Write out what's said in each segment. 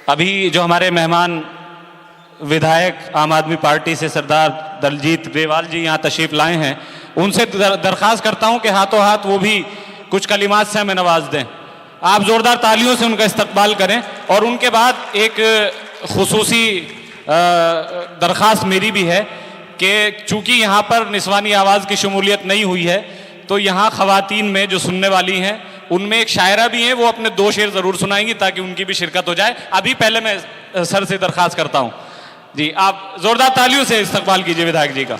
अभी जो हमारे मेहमान विधायक आम आदमी पार्टी से सरदार दलजीत ग्रेवाल जी यहाँ तशरीफ लाए हैं, उनसे दरख्वास्त करता हूँ कि हाथों हाथ वो भी कुछ कलिमात से हमें नवाज दें। आप ज़ोरदार तालियों से उनका इस्तकबाल करें। और उनके बाद एक खुसूसी दरख्वास्त मेरी भी है कि चूँकि यहाँ पर निस्वानी आवाज़ की शमूलियत नहीं हुई है, तो यहाँ ख़वातीन में जो सुनने वाली हैं उनमें एक शायरा भी हैं, वो अपने 2 शेर ज़रूर सुनाएंगी ताकि उनकी भी शिरकत हो जाए। अभी पहले मैं सर से दरख्वास्त करता हूँ जी, आप ज़ोरदार तालियों से इस्तकबाल कीजिए विधायक जी का।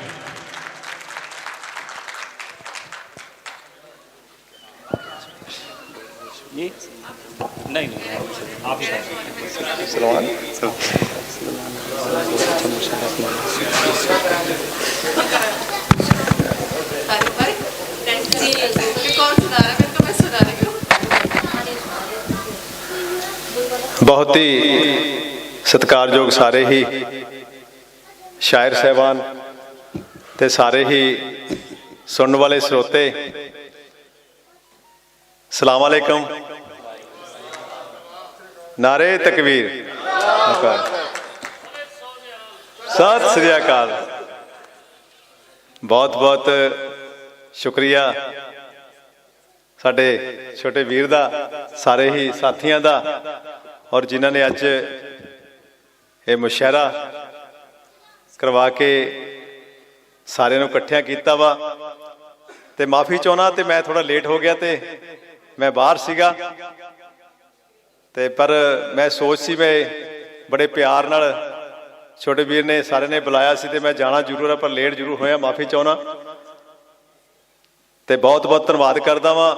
ये नहीं आप ही बहुत ही सत्कारयोग सारे ही शायर साहबान ते सारे ही सुनने वाले श्रोते, सलाम अलैकुम, नारे तकबीर, सत श्री अकाल। बहुत बहुत शुक्रिया साडे छोटे वीर दा, सारे ही साथियों का, और जिन्हों ने अज ये मुशायरा करवा के सारे नूं इकट्ठिया किया वा। ते माफ़ी चाहना, तो मैं थोड़ा लेट हो गया, तो मैं बाहर सीगा, ते पर मैं सोच सी मैं बड़े प्यार नाल छोटे वीर ने सारे ने बुलाया सी, ते मैं जाना जरूर है, पर लेट जरूर होया, माफ़ी चाहना। तो बहुत बहुत धन्यवाद करदा वां,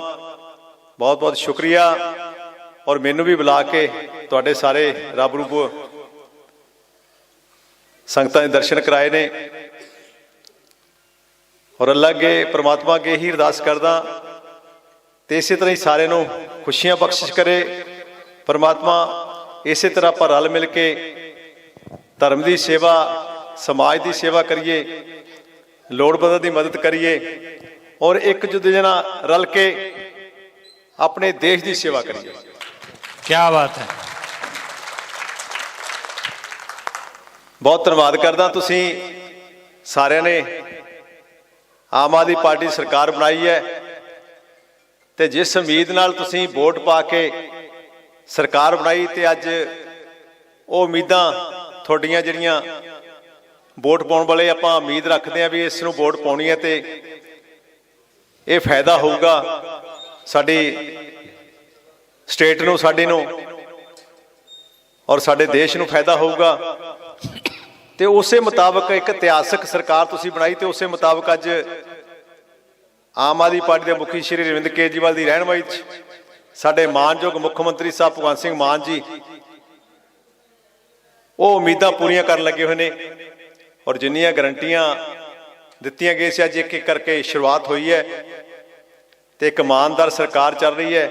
बहुत बहुत शुक्रिया। और मैनू भी बुला के तुहाडे सारे रब रूप संगतां दे दर्शन कराए ने, और अल्लाह के परमात्मा के ही अरदास करदा तो इस तरह ही सारे नूं खुशियां बख्शिश करे परमात्मा। इस तरह आप रल मिल के धर्म की सेवा, समाज की सेवा करिए, लोड़वंदां की मदद करिए, और एक दूजे नाल रल के अपने देश की सेवा करिए। क्या बात है। बहुत धन्यवाद करदा, तुसीं सारिਆਂ ने आम आदमी पार्टी सरकार बनाई है, तो जिस उम्मीद नाल तुसीं वोट पा के सरकार बनाई, तो अज वो उम्मीदां तुहाडीआं जिहड़ियां वोट पाउण वाले आपां उम्मीद रखते हैं भी इस नूं वोट पाउणी है, तो ये फायदा होऊगा साडी स्टेट नूं, साडी नूं, और साडे देश नूं फायदा होऊगा। तो उस मुताबिक एक इतिहासक सरकार तुसीं बनाई, तो उस मुताबिक अज आम आदमी पार्टी के मुखी श्री अरविंद केजरीवाल की रहनुमाई साडे मानयोग मुख्यमंत्री साहब भगवंत सिंह मान जी वो उम्मीदां पूरीआं करन लगे हुए ने, और जिन्नियां गारंटियां दित्तियां गई सी, अज एक एक करके शुरुआत हुई है, तो एक ईमानदार सरकार चल रही है।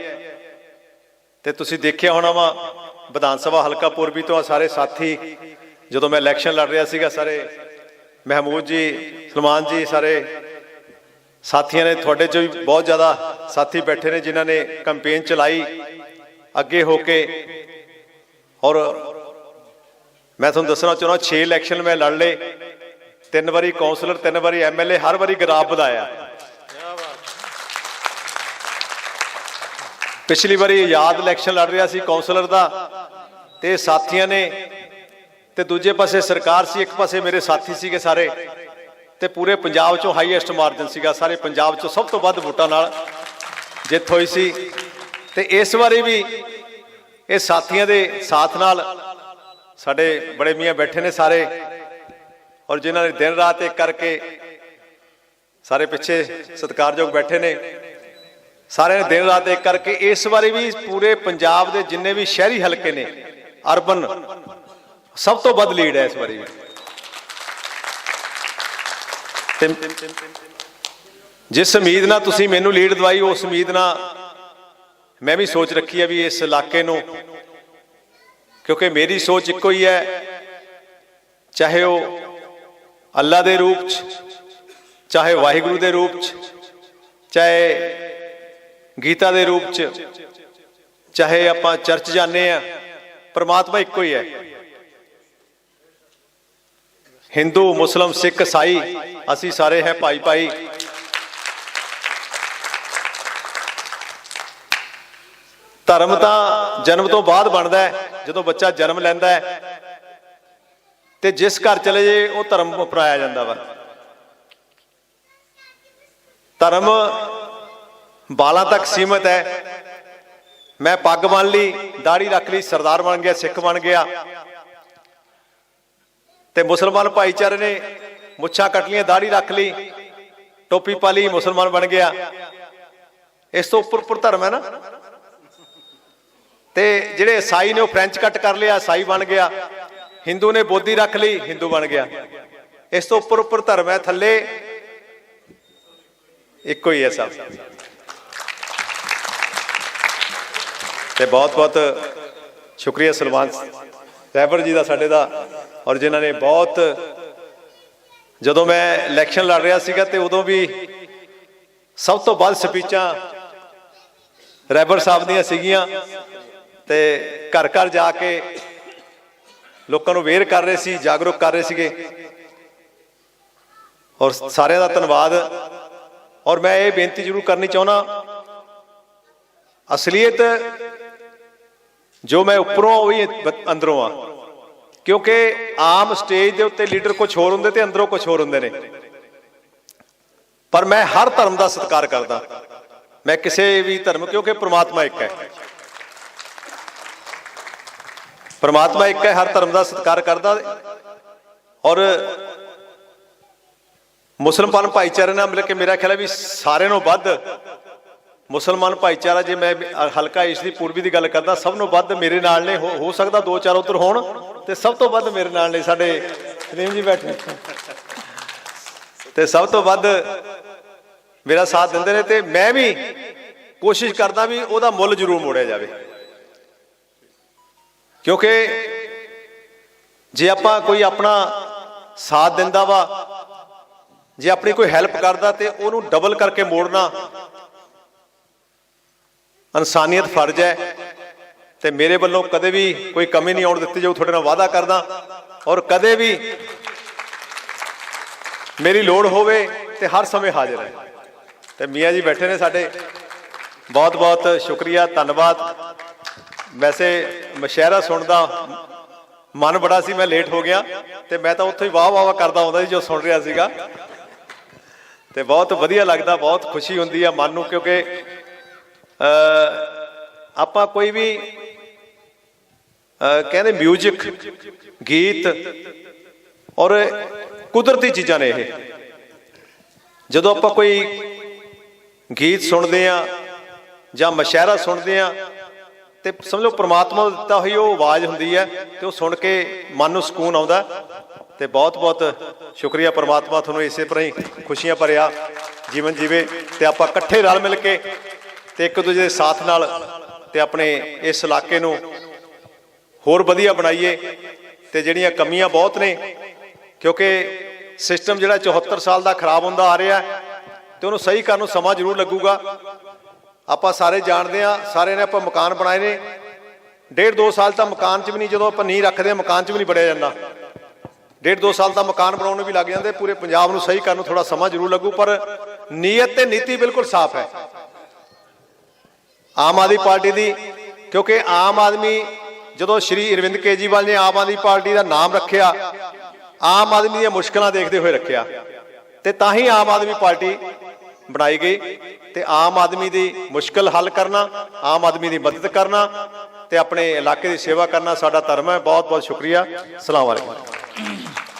तो तुसीं देखिया होना वा विधान सभा हलका पूर्वी तो सारे साथी, जो मैं इलैक्शन लड़ रहा सीगा, सारे महमूद जी, सलमान जी, सारे साथियों ने, थोड़े चो भी बहुत ज़्यादा साथी बैठे ने जिन्होंने कैंपेन चलाई अगे होके। और मैं तुहानूं दसना चाहुंदा 6 इलैक्शन मैं लड़ ले, 3 बारी कौंसलर, 3 बारी MLA, हर बारी ग्राफ बढ़ाया। पिछली बारी आजाद इलैक्शन लड़ रहा सी कौंसलर का, तो साथियों ने, तो दूजे पासे सरकार सी, एक पासे मेरे साथी सीगे सारे, तो पूरे पंजाब चों हाईएस्ट मार्जन सीगा, सारे पंजाब चों सब तो वध वोटां नाल जित हुई सी। तो इस बारी भी ये साथियों के साथ नाल साडे बड़े मियाँ बैठे ने सारे, और जिन्होंने दिन रात एक करके सारे पिछे सत्कारयोग बैठे ने, सारे दिन रात एक करके इस बारी भी पूरे पंजाब के जिन्ने भी शहरी हलके ने, अर्बन सब तो वध लीड है इस बारी। जिस उम्मीद ना तुसीं मैनू लीड दवाई, उस उम्मीद ना मैं भी सोच रखी है भी इस इलाके नूं, क्योंकि मेरी सोच इको ही है, चाहे वो अल्लाह के रूप चाहे वाहिगुरू के रूप चाहे गीता के रूप चाहे आप चर्च जाने परमात्मा इक्को ही है। हिंदू मुस्लिम सिख ईसाई असी सारे हैं भाई भाई। धर्म तो जन्म तो बाद बनता है, जो बच्चा जन्म लैंदा है ते जिस घर चले जाए वो धर्म अपनाया जाता वा। धर्म बालों तक सीमित है। मैं पग बन ली, दाढ़ी रख ली, सरदार बन गया, सिख बन गया। ते मुसलमान भाईचारे ने मुच्छां कट लियां, दाढ़ी रख ली, टोपी पा ली, मुसलमान बन गया। इस तो उपर धर्म है ना। ते जिहड़े ईसाई ने वो फ्रेंच कट कर लिया, ईसाई बन गया। हिंदू ने बोधी रख ली, हिंदू बन गया। इस तो उपर धर्म है, थले इक्को ही है सब। ते बहुत बहुत शुक्रिया सलमान रैबर जी का साडे दा, और जिन्हों ने बहुत, जदों मैं इलैक्शन लड़ रहा सीगा ते उदों भी सब तो वध स्पीचां रैबर साहब दियां सीगियां ते घर घर जाके लोगों को अवेयर कर रहे सी, जागरूक कर रहे सीगे। और सारिਆਂ ਦਾ ਧੰਨਵਾਦ। और मैं ये बेनती जरूर करनी चाहना, असलीयत जो मैं उपरों वही अंदरों आ, क्योंकि आम स्टेज के उत्ते लीडर कुछ होर होंदे ते अंदरों कुछ होर होंदे ने। पर मैं हर धर्म का सत्कार करदा, मैं किसी भी धर्म, क्योंकि परमात्मा एक है, परमात्मा एक है, हर धर्म का सत्कार करदा। और मुसलमान भाईचारे नाल मिल के मेरा ख्याल है भी सारे नों वध मुसलमान भाईचारा, जे मैं हल्का ईस्ट दी पूर्वी की गल करदा, सब नों वध मेरे नाल ने। हो सकता दो चार उधर होण, ते सब तो वध मेरे नाल ने। साडे सलीम जी बैठे ते सब तो वध मेरा साथ दिंदे ने। ते मैं भी कोशिश करदा भी उहदा मुੱਲ जरूर मोड़िया जावे, क्योंकि जे आपां कोई अपना साथ दिंदा वा, जे अपनी कोई हैल्प करदा ते उहनूं डबल करके मोड़ना इंसानियत फर्ज है। ते मेरे वालों कदे भी कोई कमी नहीं आउण दित्ती जाऊ, तुहाडे नाल वादा करदा। और कदे भी मेरी लोड़ होवे ते हर समय हाजिर है। ते मियाँ जी बैठे ने साडे, बहुत बहुत शुक्रिया, धन्नवाद। वैसे मशहरा सुनदा मन बड़ा सी, मैं लेट हो गया ते मैं तो उत्थे ही वाह वाह करदा आउंदा सी जो सुन रहा सीगा। ते बहुत वधिया लगदा, बहुत खुशी हुंदी है मन नूं, क्योंकि आपां कोई भी कहते म्यूजिक, गीत और कुदरती चीज़ां ने। जदों आपां कोई गीत सुनते हैं जां मशहरा सुनते हैं ते समझो परमात्मा दा दित्ता होई वो आवाज़ हुंदी है, ते वो सुन के मन नूं सकून आउंदा। ते बहुत बहुत शुक्रिया, परमात्मा तुहानूं इसे तरह ही खुशियां भरिया जीवन जीवे ते आपां इकट्ठे रल मिल के ते एक दूजे दे साथ नाल ते अपने इस इलाके नूं होर वधिया बनाइए। ते जिहड़ियां कमियां बहुत ने, क्योंकि सिस्टम जिहड़ा 74 साल का खराब हुंदा आ रहा है ते उहनूं सही करन नूं समां जरूर लगूगा। आपां सारे जानते हैं, सारे ने आपां मकान बनाए ने, 1.5-2 साल तक मकान च भी नहीं, जदों आपां नींह रखदे मकान च भी नहीं बढ़िया जांदा। 1.5-2 साल का मकान बनाने भी लग जाते। पूरे पंजाब नूं सही करन थोड़ा समा जरूर लगू, पर नीयत ते नीति बिल्कुल साफ है आम आदमी पार्टी दी। क्योंकि आम आदमी जो श्री अरविंद केजरीवाल ने आम आदमी पार्टी का नाम रखिया, आम आदमी दी मुश्किलां देखते हुए रखिया, ते तां ही आम आदमी पार्टी बनाई गई। ते आम आदमी की मुश्किल हल करना, आम आदमी की मदद करना ते अपने इलाके की सेवा करना साडा धर्म है। बहुत बहुत शुक्रिया। अस्सलाम वालेकुम।